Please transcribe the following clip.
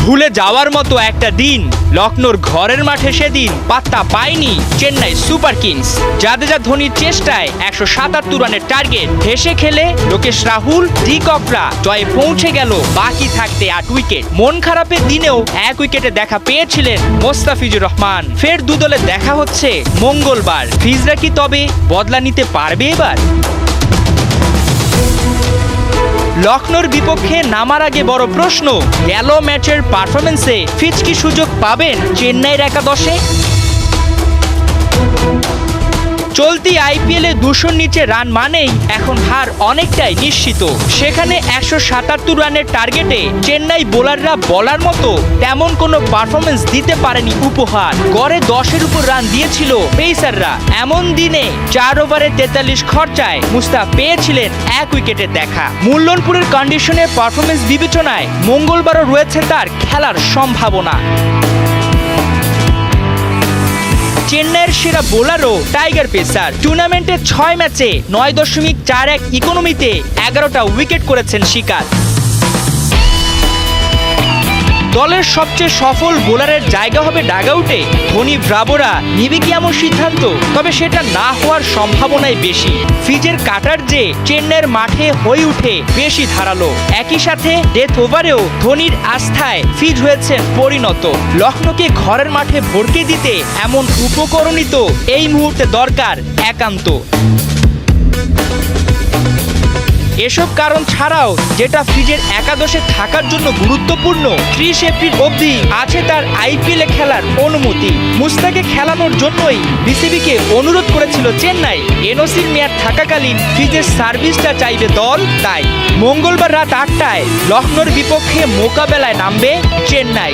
ভুলে যাওয়ার মতো একটা দিন। লখনৌর ঘরের মাঠে সেদিন পাত্তা পায়নি চেন্নাই সুপার কিংস। জাদেজা ধোনির চেষ্টায় 177 রানের টার্গেট হেসে খেলে লোকেশ রাহুল, ডি ককরা জয়ে পৌঁছে গেল বাকি থাকতে 8 উইকেট। মন খারাপের দিনেও 1 উইকেটে দেখা পেয়েছিলেন মোস্তাফিজুর রহমান। ফের দুদলে দেখা হচ্ছে মঙ্গলবার। ফিজরা কি তবে বদলা নিতে পারবে এবার? লখনৌর বিপক্ষে নামার আগে বড় প্রশ্ন, গেল ম্যাচের পারফরমেন্সে ফিজ কি সুযোগ পাবেন চেন্নাইয়ের একাদশে? চলতি আইপিএলে 200-র নিচে রান মানেই এখন হার অনেকটাই নিশ্চিত। সেখানে 177 রানের টার্গেটে চেন্নাই বোলাররা বলার মতো তেমন কোনো পারফরমেন্স দিতে পারেনি উপহার। গড়ে 10-এর উপর রান দিয়েছিল পেসাররা। এমন দিনে 4 ওভারে 43 খরচায় মুস্তাফ পেয়েছিলেন 1 উইকেটের দেখা। মুল্লনপুরের কন্ডিশনে পারফরমেন্স বিবেচনায় মঙ্গলবারও রয়েছে তার খেলার সম্ভাবনা। চেন্নাইয়ের সেরা বোলারও টাইগার পেসার। টুর্নামেন্টে 6 ম্যাচে 9.41 ইকোনমিতে 11টা উইকেট করেছেন শিকার। দলের সবচেয়ে সফল বোলারের জায়গা হবে ডাগআউটে। ধোনি ব্রাভোরা নিবে কি এমন সিদ্ধান্ত? তবে সেটা না হওয়ার সম্ভাবনাই বেশি। ফিজের কাটার যে চেন্নাইয়ের মাঠে হয়ে উঠে বেশি ধারালো। একই সাথে ডেথ ওভারেও ধোনির আস্থায় ফিজ হয়েছেন পরিণত। লখনৌকে ঘরের মাঠে ভরকে দিতে এমন উপকরণই তো এই মুহূর্তে দরকার একান্ত। এসব কারণ ছাড়াও যেটা ফিজের একাদশে থাকার জন্য গুরুত্বপূর্ণ, 30 এপ্রিল অবধি আছে তার আইপিএলে খেলার অনুমতি। মুস্তাকে খেলানোর জন্যই বিসিবিকে অনুরোধ করেছিল চেন্নাই। এনওসির মেয়াদ থাকাকালীন ফিজের সার্ভিসটা চাইবে দল। তাই মঙ্গলবার রাত 8টায় লখনৌর বিপক্ষে মোকাবেলায় নামবে চেন্নাই।